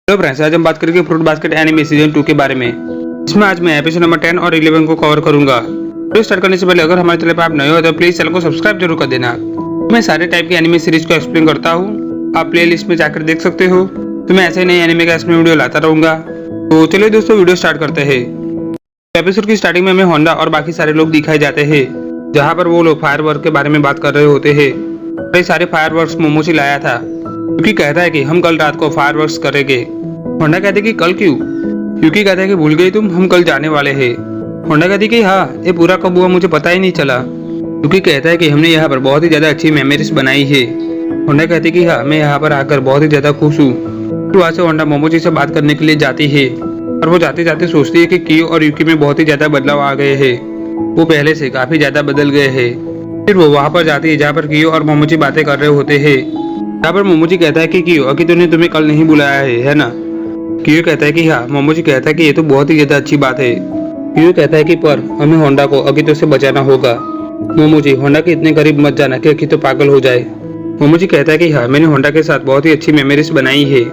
Hello friends, आज हम बात करेंगे फ्रूट बास्केट एनिमे सीजन 2 के बारे में। इसमें आज मैं एपिसोड नंबर 10 और 11 को कवर करूंगा। वीडियो स्टार्ट करने से पहले अगर हमारे चैनल पर आप नए हो तो प्लीज चैनल को सब्सक्राइब जरूर कर देना। मैं सारे टाइप के एनिमे सीरीज को एक्सप्लेन करता हूँ, आप प्ले लिस्ट में जाकर देख सकते हो। तो मैं ऐसे नए एनिमे का एक्सप्लेन वीडियो लाता रहूंगा। तो चलिए दोस्तों, वीडियो स्टार्ट करते हैं। एपिसोड की स्टार्टिंग में हमें होंडा और बाकी सारे लोग दिखाए जाते हैं, जहाँ पर वो लोग फायर वर्क के बारे में बात कर रहे होते हैं। कई सारे फायर वर्क मोमोची लाया था, क्योंकि कहता है कि हम कल रात को फायर वर्क करेंगे। होंडा कहते कि कल क्यों? क्योंकि कहता है कि भूल गई तुम, हम कल जाने वाले हैं। होंडा कहती कि हाँ, ये पूरा कब हुआ मुझे पता ही नहीं चला। क्योंकि कहता है कि हमने यहाँ पर बहुत ही ज्यादा अच्छी मेमोरीज बनाई है। होंडा कहती कि हाँ, मैं यहाँ पर आकर बहुत ही ज्यादा खुश हूँ। तो वहाँ से होंडा मोमोची से बात करने के लिए जाती है, और वो जाते जाते सोचती है कि कियो और यूकी में बहुत ही ज्यादा बदलाव आ गए हैं। वो पहले से काफी ज्यादा बदल गए हैं। फिर वो वहाँ पर जाती है जहाँ पर कियो और मोमोची बातें कर रहे होते हैं। यहाँ पर मोमोची कहता है कि कियो, अकितो ने तुम्हें कल नहीं बुलाया है ना? कियो कहता है कि हाँ। मोमोची कहता है कि ये तो बहुत ही ज्यादा अच्छी बात है। कियो कहता है कि पर हमें होंडा को अकितो से बचाना होगा। मोमोची, होंडा के इतने करीब मत जाना कि अकितो पागल हो जाए। मोमोची कहता है कि हाँ, मैंने होंडा के साथ बहुत ही अच्छी मेमोरीज बनाई है।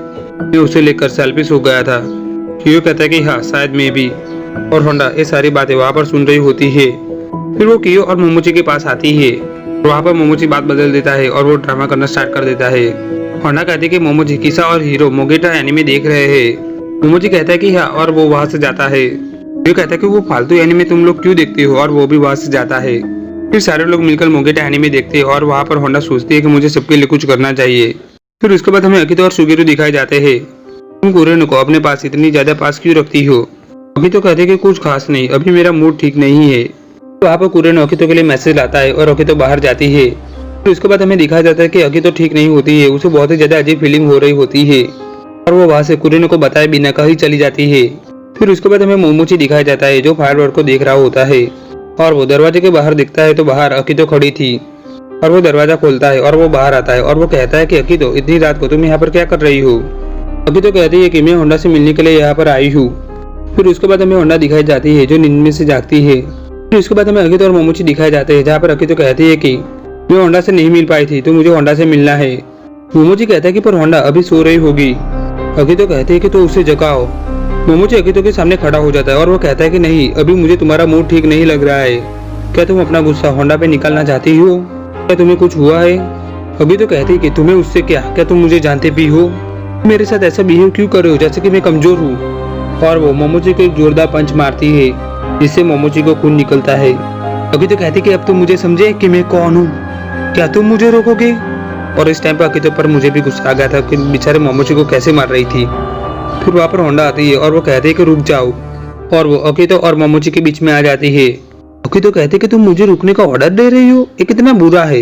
मैं उसे लेकर सेल्फिश हो गया था। कियो कहता है कि हाँ, शायद मैं भी। और होंडा ये सारी बातें वहाँ पर सुन रही होती है। फिर वो कियो और मोमोची के पास आती है। वहाँ पर मोमोची बात बदल देता है और वो ड्रामा करना स्टार्ट कर देता है। होंडा कहती है कि मोमोची, किसा और हीरो मोगेटा एनिमे देख रहे हैं। मोमोची कहता है कि हाँ, और वो वहाँ से जाता है। कियो कहता है कि वो फालतू एनिमे तुम लोग क्यों देखते हो, और वो भी वहाँ से जाता है। फिर सारे लोग मिलकर मोगेटा एनिमे देखते हैं, और वहाँ पर होंडा सोचती है कि मुझे सबके लिए कुछ करना चाहिए। फिर उसके बाद हमें अकितो और सुगेरू दिखाए जाते हैं। तुम कुरेनो को अपने पास इतनी ज्यादा पास क्यों रखती हो? अकितो कहते हैं कि कुछ खास नहीं, अभी मेरा मूड ठीक नहीं है। वहाँ पर कुरेनो अकितो के लिए मैसेज लाता है और अकितो बाहर जाती है। फिर उसके बाद हमें दिखाया जाता है कि अकितो ठीक नहीं होती है, उसे बहुत ही ज्यादा अजीब फीलिंग हो रही होती है, और वो वहाँ से कुरेनो को बताए बिना कहीं चली जाती है। फिर उसके बाद हमें मोमोची दिखाया जाता है, जो फायरवर्क को देख रहा होता है, और वो दरवाजे के बाहर दिखता है तो बाहर अकितो खड़ी थी। और वो दरवाजा खोलता है और वो बाहर आता है, और वो कहता है कि अकितो, इतनी रात को तुम यहाँ पर क्या कर रही हो? अकितो कहती है कि मैं होंडा से मिलने के लिए यहाँ पर आई हूँ। फिर उसके बाद हमें होंडा दिखाई जाती है, जो नींद में से जागती है। फिर उसके बाद हमें अकितो और मोमोची दिखाए जाते हैं, जहाँ पर अकितो कहती है कि मैं होंडा से नहीं मिल पाई थी, तो मुझे होंडा से मिलना है। मोमोची कहता है कि पर होंडा अभी सो रही होगी। अकितो कहते हैं कि तो उसे जगाओ। मोमोची अकितो के सामने खड़ा हो जाता है, और वो कहता है कि नहीं, अभी मुझे तुम्हारा मूड ठीक नहीं लग रहा है। क्या तुम अपना गुस्सा होंडा पे निकालना चाहती हो? क्या तुम्हें कुछ हुआ है? अकितो कहती है कि तुम्हें उससे क्या तुम मुझे जानते भी हो? मेरे साथ ऐसा बिहेव क्यों कर रहे हो जैसे कि मैं कमजोर हूँ? और वो मोमोची को एक जोरदार पंच मारती है, जिससे मोमोची को खून निकलता है। अकितो कहती कि अब तुम मुझे समझे कि मैं कौन हूँ, क्या तुम मुझे रोकोगे? और इस टाइम पर अकितो पर मुझे भी गुस्सा आ गया था कि बेचारे मोमोची को कैसे मार रही थी। फिर वहाँ पर होंडा आती है और वो कहते हैं कि रुक जाओ, और वो अकितो और मोमोची के बीच में आ जाती है। अकितो कहते कि तुम मुझे रुकने का ऑर्डर दे रही हो, ये कितना बुरा है,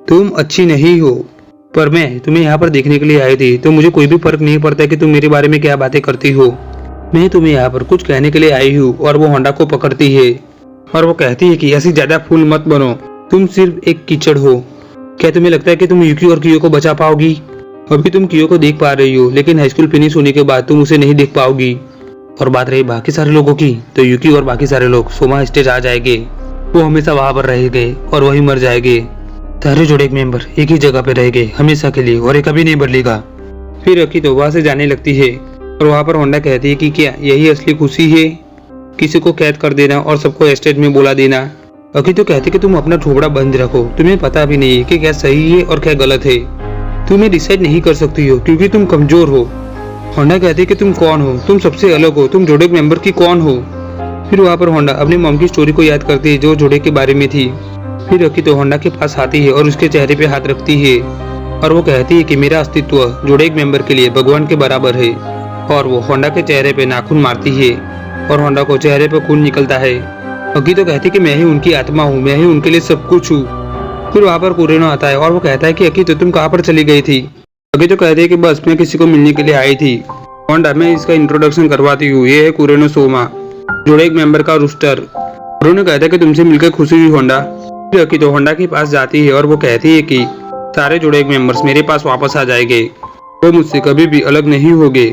तुम अच्छी नहीं हो। पर मैं तुम्हें यहाँ पर देखने के लिए आई थी, तो मुझे कोई भी फर्क नहीं पड़ता कि तुम मेरे बारे में क्या बातें करती हो। मैं तुम्हें यहाँ पर कुछ कहने के लिए आई हूँ। और वो होंडा को पकड़ती है, और वो कहती है कि ऐसी ज्यादा फूल मत बनो, तुम सिर्फ एक कीचड़ हो। क्या तुम्हें लगता है कि तुम यूकी और कियो को बचा पाओगी? अभी तुम कियो को देख पा रही हो, लेकिन हाई स्कूल फिनिश होने के बाद तुम उसे नहीं देख पाओगी। और बात रही बाकी सारे लोगों की, तो यूकी और बाकी सारे लोग सोमा स्टेज आ जाएंगे। वो हमेशा वहां पर रहेंगे और वही मर जाएंगे। सारे जोड़े एक मेंबर एक ही जगह पे रहेंगे हमेशा के लिए, और ये कभी नहीं बदलेगा। फिर अकितो वहां से जाने लगती है, और वहां पर होंडा कहती है कि क्या यही असली खुशी है, किसी को कैद कर देना और सबको स्टेज में बुला देना? अकितो कहती कि तुम अपना ठोबड़ा बंद रखो, तुम्हें पता भी नहीं है कि क्या सही है और क्या गलत है। तुम्हें डिसाइड नहीं कर सकती हो क्योंकि तुम कमजोर हो। होंडा कहती कि तुम कौन हो, तुम सबसे अलग हो, तुम जोड़े मेंबर की कौन हो? फिर वहाँ पर होंडा अपनी मॉम की स्टोरी को याद करती है, जो जोड़े के बारे में थी। फिर अकितो होंडा के पास आती है और उसके चेहरे पे हाथ रखती है, और वो कहती है कि मेरा अस्तित्व जोड़े एक मेंबर के लिए भगवान के बराबर है। और वो होंडा के चेहरे पे नाखून मारती है, और होंडा को चेहरे पे खून निकलता है। अकितो कहती कि मैं ही उनकी आत्मा हूँ, मैं ही उनके लिए सब कुछ हूँ। फिर वहाँ पर कुरेनो आता है, और वो कहता है कि अकितो तुम कहाँ पर चली गई थी? अकितो कहती है कि बस मैं किसी को मिलने के लिए आई थी। होंडा, मैं इसका इंट्रोडक्शन करवाती हूँ, ये है कुरेनो सोमा, जोड़े एक मेंबर का रूस्टर। कुरेनो कहता है कि तुमसे मिलकर खुशी हुई होंडा। फिर अकितो होंडा के पास जाती है, और वो कहती है कि सारे जोड़े एक मेंबर्स मेरे पास वापस आ जाएंगे, वो मुझसे कभी भी अलग नहीं होंगे,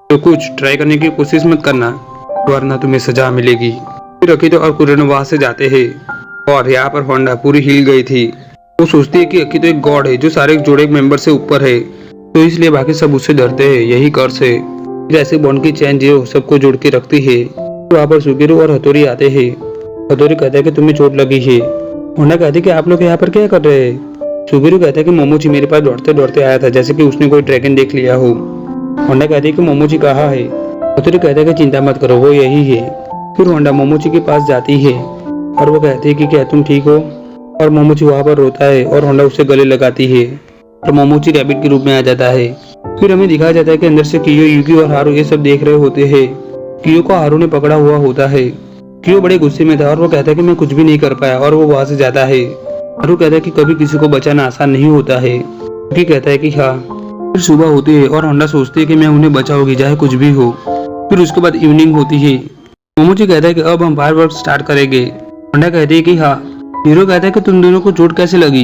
तो कुछ ट्राई करने की कोशिश मत करना, वरना तुम्हें सजा मिलेगी। फिर अकितो और कुरेनो वहां से जाते हैं, और यहाँ पर होंडा पूरी हिल गई थी। वो सोचती है कि अकितो एक गॉड है जो सारे जोड़े मेंबर से ऊपर है, तो इसलिए बाकी सब उससे डरते हैं, यही कर्स है। जैसे बॉन्ड की चैन जो सबको जोड़ के रखती है। वहाँ पर सुगेरू और हथौड़ी आते हैं। हथौड़ी कहता है कि तुम्हें चोट लगी है। होंडा कहती है कि आप लोग यहाँ पर क्या कर रहे हैं। सुगेरू कहता है कि मोमोची मेरे पास दौड़ते दौड़ते आया था, जैसे कि उसने कोई ड्रैगन देख लिया हो। होंडा कहती है कि मोमोची कहाँ है। हथौड़ी कहता है कि चिंता मत करो, वो यही है। फिर होंडा मोमोची के पास जाती है और वो कहती है कि क्या तुम ठीक हो। और मोमोची वहाँ पर रोता है और होंडा उसे गले लगाती है और मोमोची रैबिट के रूप में आ जाता है। फिर हमें दिखाया जाता है कि अंदर से कियो, यूकी और हारू ये सब देख रहे होते हैं। कियो को हारू ने पकड़ा हुआ होता है। कियो बड़े गुस्से में था और वो कहता है कि मैं कुछ भी नहीं कर पाया और वो वहां से जाता है। हारू कहता है कि कभी किसी को बचाना आसान नहीं होता है। यूकी कहता है कि हाँ। फिर सुबह होती है और होंडा सोचती है कि मैं उन्हें बचाऊंगी चाहे कुछ भी हो। फिर उसके बाद इवनिंग होती है। मोमोची कहता है कि अब हम फायरवर्क स्टार्ट करेंगे। होंडा कहती है कि हाँ। हीरो कहता है कि तुम दोनों को चोट कैसे लगी।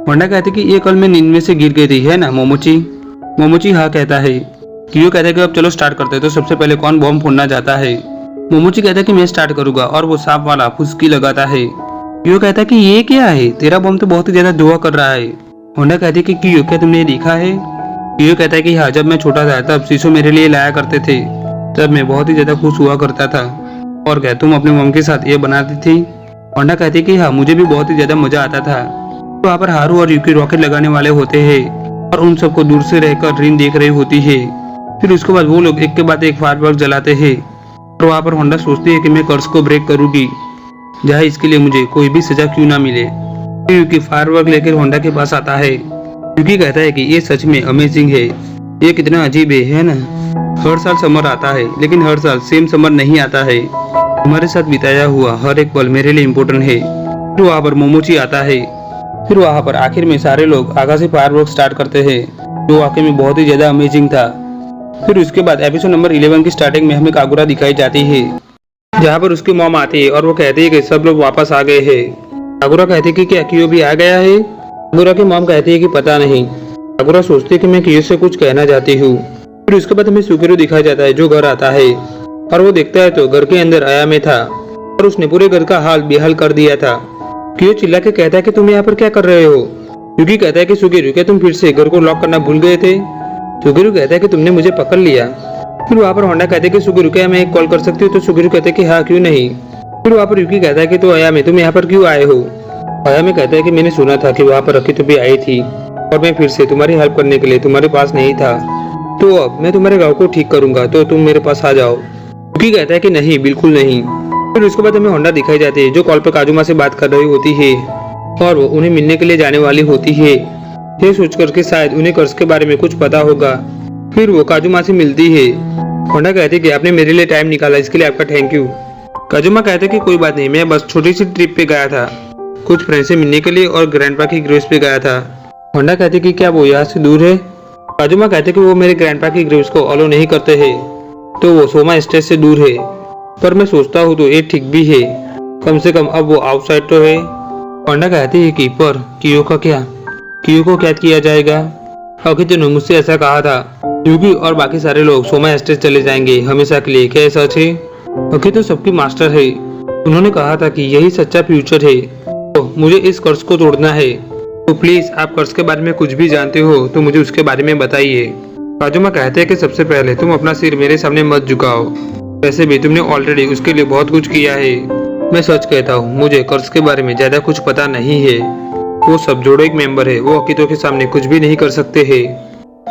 होंडा कहते हैं कि ये कल मैं नींद में से गिर गई थी, है ना मोमोची। मोमोची हाँ कहता है। कियो कहता है कि अब चलो स्टार्ट करते हैं, तो सबसे पहले कौन बॉम्ब फोड़ना चाहता है। मोमोची कहता है कि मैं स्टार्ट करूंगा और वो सांप वाला फुसकी लगाता है। कियो कहता है कि ये क्या है, तेरा बॉम्ब तो बहुत ही ज्यादा धुआं कर रहा है। होंडा कहती है कि कियो क्या तुमने ये देखा है। कियो कहता है कि हाँ, जब मैं छोटा था तब शीशो मेरे लिए लाया करते थे, तब मैं बहुत ही ज्यादा खुश हुआ करता था। और क्या तुम अपने मम के साथ ये बनाती थी। होंडा कहती है कि हाँ, मुझे भी बहुत ही ज्यादा मजा आता था। तो वहाँ पर हारू और यूकी रॉकेट लगाने वाले होते हैं और उन सबको दूर से रहकर रिन देख रही होती है। फिर उसके बाद वो लोग एक के बाद एक फायरवर्क जलाते हैं और वहाँ पर होंडा सोचती है कि मैं कर्ज को ब्रेक करूंगी, चाहे इसके लिए मुझे कोई भी सजा क्यों ना मिले। फिर यूकी फायरवर्क लेकर होंडा के पास आता है। यूकी कहता है कि ये सच में अमेजिंग है, ये कितना अजीब है ना। हर साल समर आता है लेकिन हर साल सेम समर नहीं आता है। तुम्हारे साथ बिताया हुआ हर एक पल मेरे लिए इम्पोर्टेंट है। फिर वहाँ पर मोमोची आता है। फिर वहाँ पर आखिर में सारे लोग आगा से फायरवर्क स्टार्ट करते हैं, जो वाकई में बहुत ही ज्यादा अमेजिंग था। फिर उसके बाद एपिसोड नंबर 11 की स्टार्टिंग में हमें कागुरा दिखाई जाती है, जहाँ पर उसकी मॉम आती है और वो कहती है कि सब लोग वापस आ गए हैं। कागुरा कहती है कि क्या कियो भी आ गया है। कागुरा की मॉम कहती है कि पता नहीं। कागुरा सोचती है कि मैं कियो से कुछ कहना चाहती हूँ। फिर उसके बाद हमें सुगेरू दिखाया जाता है, जो घर आता है और वो देखता है तो घर के अंदर आया में था और उसने पूरे घर का हाल बेहाल कर दिया था। कियो चिल्ला के कहता है कि तुम यहाँ पर क्या कर रहे हो। यूकी कहता है कि सुगेरू क्या तुम फिर से घर को लॉक करना भूल गए थे। सुगेरू कहता है कि तुमने मुझे पकड़ लिया। फिर वहाँ पर होंडा कहते हैं कि सुगेरू क्या मैं एक कॉल कर सकती हूँ। तो सुगेरू कहते हैं कि हाँ क्यों नहीं। फिर वहाँ पर यूकी कहता है कि तो आया में तुम यहाँ पर क्यों आए हो। आया में कहता है कि मैंने सुना था कि वहाँ पर रखी तो भी आई थी और मैं फिर से तुम्हारी हेल्प करने के लिए तुम्हारे पास नहीं था, तो अब मैं तुम्हारे गाँव को ठीक करूंगा, तो तुम मेरे पास आ जाओ। यूकी कहता है कि नहीं, बिल्कुल नहीं। फिर उसके बाद हमें होंडा दिखाई जाती है, जो कॉल पर काजुमा से बात कर रही होती है और वो उन्हें मिलने के लिए जाने वाली होती है, ये सोचकर के शायद उन्हें कर्ज के बारे में कुछ पता होगा। फिर वो काजुमा से मिलती है। होंडा कहते हैं कि आपने मेरे लिए टाइम निकाला, इसके लिए आपका थैंक यू। काजुमा कहते हैं कि कोई बात नहीं, मैं बस छोटी सी ट्रिप पे गया था, कुछ फ्रेंड से मिलने के लिए और ग्रैंडपा की ग्रेव्स पे गया था। होंडा कहते हैं कि क्या वो यहाँ से दूर है। काजुमा कहते हैं कि वो मेरे ग्रैंडपा की ग्रेव्स को अलो नहीं करते हैं, तो वो सोमा स्टेट से दूर है, पर मैं सोचता हूँ तो ये ठीक भी है, कम से कम अब वो आउटसाइड तो है। होंडा कहते हैं कि पर कियो का क्या, कियो को कैद किया जाएगा। अखितो ने मुझसे ऐसा कहा था, यूकी और बाकी सारे लोग सोमा स्टेट चले जाएंगे हमेशा के लिए, क्या सच है। अखितो सबकी मास्टर है, उन्होंने कहा था कि यही सच्चा फ्यूचर है, तो मुझे इस कर्ज को तोड़ना है। तो प्लीज आप कर्ज के बारे में कुछ भी जानते हो तो मुझे उसके बारे में बताइए। काजुमा कहते हैं कि सबसे पहले तुम अपना सिर मेरे सामने मत झुकाओ, वैसे भी तुमने ऑलरेडी उसके लिए बहुत कुछ किया है। मैं सच कहता हूँ, मुझे कर्ज के बारे में ज्यादा कुछ पता नहीं है। वो सब जोड़ो एक मेंबर है, वो अकीतो के सामने कुछ भी नहीं कर सकते है।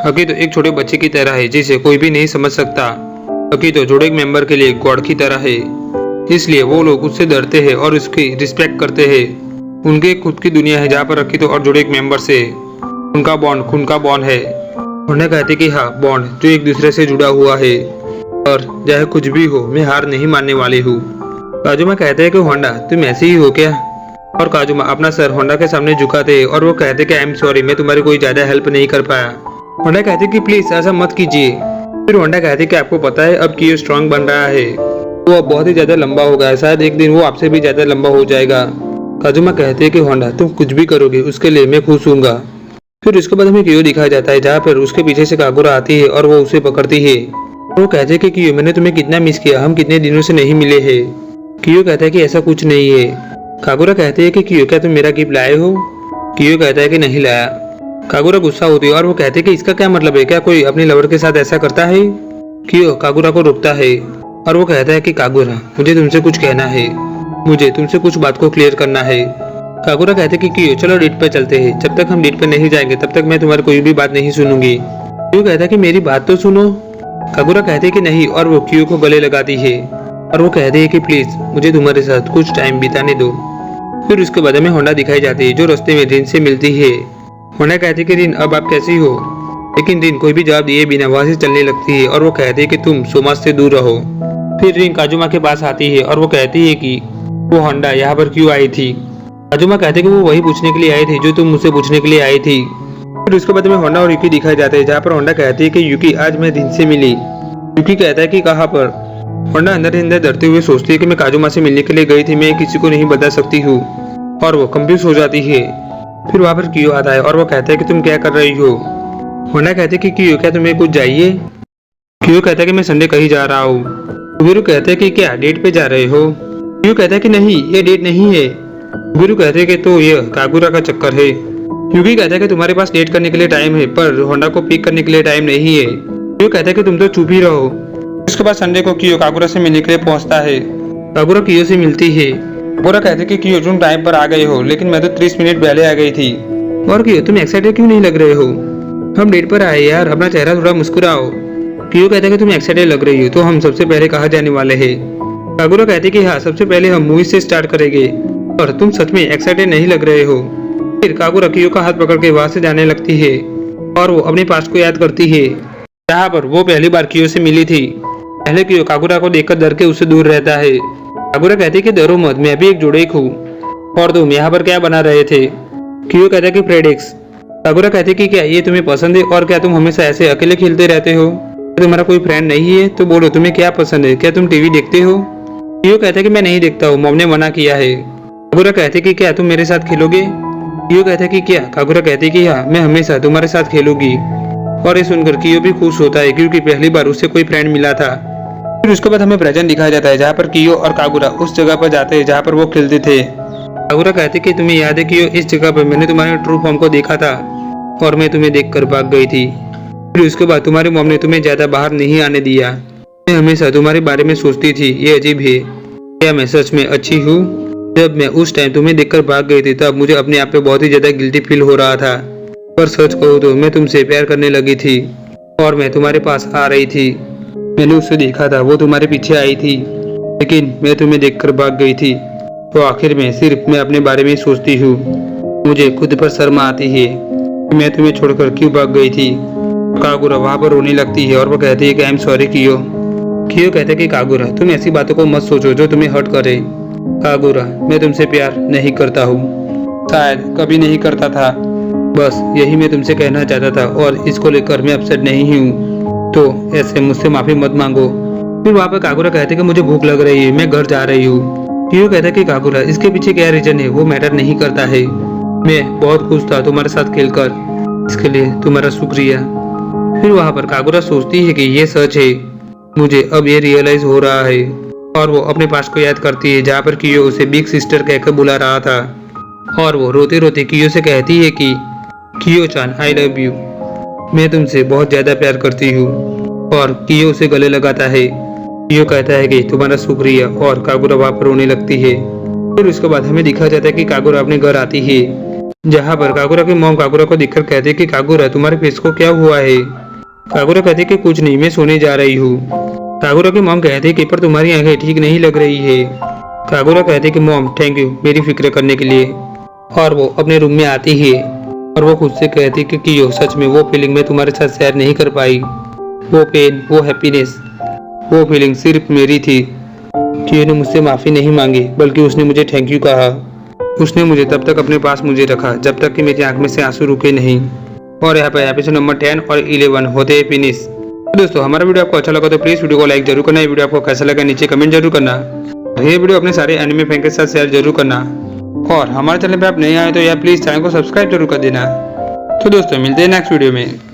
अकीतो एक छोटे बच्चे की तरह है जिसे कोई भी नहीं समझ सकता। अकीतो जोड़ो एक मेंबर के लिए गॉड की तरह है, इसलिए वो लोग उससे डरते हैं और उसकी रिस्पेक्ट करते हैं। उनके खुद की दुनिया है जहाँ पर अकीतो और जोड़ो एक मेंबर से उनका बॉन्ड खून का बॉन्ड है। उन्हें कहते कि हाँ, बॉन्ड जो एक दूसरे से जुड़ा हुआ है और चाहे कुछ भी हो मैं हार नहीं मानने वाली हूँ। काजुमा कहते हैं कि होंडा तुम ऐसे ही हो क्या। और काजुमा अपना सर होंडा के सामने झुकाते हैं और वो कहते कि आई एम सॉरी, मैं तुम्हारी कोई ज्यादा हेल्प नहीं कर पाया। होंडा कहते कि प्लीज ऐसा मत कीजिए। फिर होंडा कहते कि आपको पता है अब कियो स्ट्रांग बन रहा है, वो अब बहुत ही ज्यादा लंबा हो गया है, शायद एक दिन वो आपसे भी ज्यादा लंबा हो जाएगा। काजुमा कहते हैं कि होंडा तुम कुछ भी करोगे उसके लिए मैं खुश हूँगा। फिर उसके बाद हमें कियो दिखाया जाता है, जहाँ पर उसके पीछे से कागुरा आती है और वो उसे पकड़ती है। वो कहते हैं कि कियो मैंने तुम्हें कितना मिस किया, हम कितने दिनों से नहीं मिले हैं। कियो कहता है कि ऐसा कुछ नहीं है। कागुरा कहते हैं कि कियो क्या तुम मेरा गिफ्ट लाए हो। कियो कहता है कि नहीं लाया। कागुरा गुस्सा होती है और वो कहते हैं कि इसका क्या मतलब है, क्या कोई अपने लवर के साथ ऐसा करता है। कियो कागुरा को रोकता है और वो कहता है कि कागुरा, मुझे तुमसे कुछ कहना है, मुझे तुमसे कुछ बात को क्लियर करना है। कागुरा कहते कि कियो चलो डेट पे चलते हैं, जब तक हम डेट पे नहीं जाएंगे तब तक मैं तुम्हारी कोई भी बात नहीं सुनूंगी। कियो कहता है कि मेरी बात तो सुनो। कागुरा कहते कि नहीं और वो कियो को गले लगाती है और वो कहते हैं कि प्लीज मुझे तुम्हारे साथ कुछ टाइम बिताने दो। फिर उसके बाद में होंडा दिखाई जाती है जो रास्ते में रिन से मिलती है। होंडा कहती कि रिन अब आप कैसी हो, लेकिन रिन कोई भी जवाब दिए बिना वहां से चलने लगती है और वो कहती है कि तुम सोमाज से दूर रहो। फिर रिन काजुमा के पास आती है और वो कहती है कि वो होंडा यहाँ पर क्यों आई थी। काजुमा कहते कि वो वही पूछने के लिए आई थी जो तुम मुझसे पूछने के लिए आई थी। फिर उसके बाद में होंडा और यूकी दिखाई जाते हैं जहाँ पर होंडा कहती है कि यूकी आज मैं रिन से मिली। यूकी कहता है कि कहाँ पर। होंडा अंदर ही अंदर डरते हुए सोचती है कि मैं काजुमा से मिलने के लिए गई थी, मैं किसी को नहीं बता सकती हूँ, और वो कंफ्यूज हो जाती है। फिर वहाँ पर कियो आता है और वो कहता है कि तुम क्या कर रही हो। होंडा कहते कि कियो क्या तुम्हें कुछ चाहिए। कियो कहता है कि मैं संडे कहीं जा रहा हूँ। गुरु कहते हैं कि क्या डेट पे जा रहे हो। कियो कहता है कि नहीं ये डेट नहीं है। गुरु कहते हैं कि तो ये कागुरा का चक्कर है। यूकी कहता है कि तुम्हारे पास डेट करने के लिए टाइम है पर होंडा को पिक करने के लिए टाइम नहीं है। कियो कहता है कि तुम तो चुप ही रहो। उसके बाद संडे को कियो कागुरा से मिलने के लिए पहुंचता है। कागुरा कियो से मिलती है। कागुरा कहते कि कियो तुम टाइम पर आ गए हो, लेकिन मैं तो 30 मिनट पहले आ गई थी। और कियो तुम एक्साइटेड क्यों नहीं लग रहे हो, हम डेट पर आए यार, अपना चेहरा थोड़ा मुस्कुराओ। कियो कहता है कि तुम एक्साइटेड लग रही हो, तो हम सबसे पहले कहाँ जाने वाले हैं। कागुरा कहते कि हाँ सबसे पहले हम मूवी से स्टार्ट करेंगे, और तुम सच में एक्साइटेड नहीं लग रहे हो। फिर कागुरा कियो का हाथ पकड़ के वहां से जाने लगती है और वो अपने पास्ट को याद करती है जहाँ पर वो पहली बार कियो से मिली थी। पहले कियो कागुरा को देखकर डर के उससे दूर रहता है। कागुरा कहते कि डरो मत, मैं भी एक जोड़ेक हूँ, और तुम यहाँ पर क्या बना रहे थे। कियो कहता है कि प्रेडिक्स। कागुरा कहते कि क्या ये तुम्हें पसंद है, और क्या तुम हमेशा ऐसे अकेले खेलते रहते हो, तुम्हारा कोई फ्रेंड नहीं है, तो बोलो तुम्हें क्या पसंद है, क्या तुम टीवी देखते हो। कियो कहता है कि मैं नहीं देखता हूँ, मॉम ने मना किया है। कागुरा कहते कि क्या तुम मेरे साथ खेलोगे। कियो कहता है कि क्या। कागुरा कहते कि हाँ मैं हमेशा तुम्हारे साथ खेलूंगी। और ये सुनकर कियो भी खुश होता है क्योंकि पहली बार उसे कोई फ्रेंड मिला था। फिर उसके बाद हमें प्रेजेंट दिखाया जाता है जहाँ पर कियो और कागुरा उस जगह पर जाते हैं जहाँ पर वो खेलते थे। कागुरा कहते कि तुम्हें याद है कियो, इस जगह पर मैंने तुम्हारे ट्रू फॉर्म को देखा था और मैं तुम्हें देखकर भाग गई थी। फिर उसके बाद तुम्हारी मॉम ने तुम्हें ज्यादा बाहर नहीं आने दिया। मैं हमेशा तुम्हारे बारे में सोचती थी, ये अजीब है, क्या मैं सच में अच्छी हूँ। जब मैं उस टाइम तुम्हें देखकर भाग गई थी तब मुझे अपने आप पे बहुत ही ज्यादा गिल्टी फील हो रहा था, पर सच कहूँ तो मैं तुमसे प्यार करने लगी थी और मैं तुम्हारे पास आ रही थी। मैंने उसे देखा था, वो तुम्हारे पीछे आई थी, लेकिन मैं तुम्हें देखकर भाग गई थी। तो आखिर में सिर्फ मैं अपने बारे में ही सोचती हूँ। मुझे खुद पर शर्म आती है कि मैं तुम्हें छोड़कर क्यों भाग गई थी। कागुरा वहाँ पर रोने लगती है और वो कहती है कि आई एम सॉरी कियो। कियो कहते कि कागुरा तुम ऐसी बातों को मत सोचो जो तुम्हें हर्ट करे। कागुरा मैं तुमसे प्यार नहीं करता हूँ, शायद कभी नहीं करता था, बस यही मैं तुमसे कहना चाहता था और इसको लेकर मैं अपसेट नहीं हूँ, तो ऐसे मुझसे माफी मत मांगो। फिर वहाँ पर कागुरा कहते कि मुझे भूख लग रही है, मैं घर जा रही हूँ। कियो कहता कि कागुरा इसके पीछे क्या रीजन है वो मैटर नहीं करता है, मैं बहुत खुश था तुम्हारे साथ खेलकर, इसके लिए तुम्हारा शुक्रिया। फिर वहाँ पर कागुरा सोचती है कि ये सच है, मुझे अब ये रियलाइज हो रहा है, और वो अपने पास को याद करती है जहाँ पर कियो उसे बिग सिस्टर कहकर बुला रहा था, और वो रोते रोते कियो से कहती है कि कियो चान आई लव यू, मैं तुमसे बहुत ज्यादा प्यार करती हूँ। और कियो उसे गले लगाता है। कियो कहता है कि तुम्हारा शुक्रिया, और कागुरा वहाँ पर रोने लगती है। फिर उसके बाद हमें दिखा जाता है कि कागुरा अपने घर आती है, जहाँ पर कागुरा की मॉम कागुरा को देखकर कहती है कि कागुरा तुम्हारे फेस को क्या हुआ है। कागुरा कहती है कि कुछ नहीं, मैं सोने जा रही हूँ। कागुरा की मॉम कहती है कि पर तुम्हारी आंखें ठीक नहीं लग रही है। कागुरा कहती है कि मॉम थैंक यू मेरी फिक्र करने के लिए, और वो अपने रूम में आती है और वो खुद से कहती कि कियो सच में वो फीलिंग मैं तुम्हारे साथ शेयर नहीं कर पाई, वो पेन वो हैप्पीनेस वो फीलिंग सिर्फ मेरी थी। कियो ने मुझसे माफ़ी नहीं मांगी, बल्कि उसने मुझे थैंक यू कहा। उसने मुझे तब तक अपने पास मुझे रखा जब तक कि मेरी आंख में से आंसू रुके नहीं। और यहाँ पर एपिसोड नंबर 10 और 11 होते हैं फिनिश। तो दोस्तों हमारा वीडियो आपको अच्छा लगा तो प्लीज़ वीडियो को लाइक जरूर करना। ये वीडियो आपको कैसा लगा नीचे कमेंट जरूर करना। ये वीडियो अपने सारे एनिमे फैन के साथ शेयर जरूर करना। और हमारे चैनल पे आप नए आए तो यार प्लीज़ चैनल को सब्सक्राइब जरूर कर देना। तो दोस्तों मिलते हैं नेक्स्ट वीडियो में।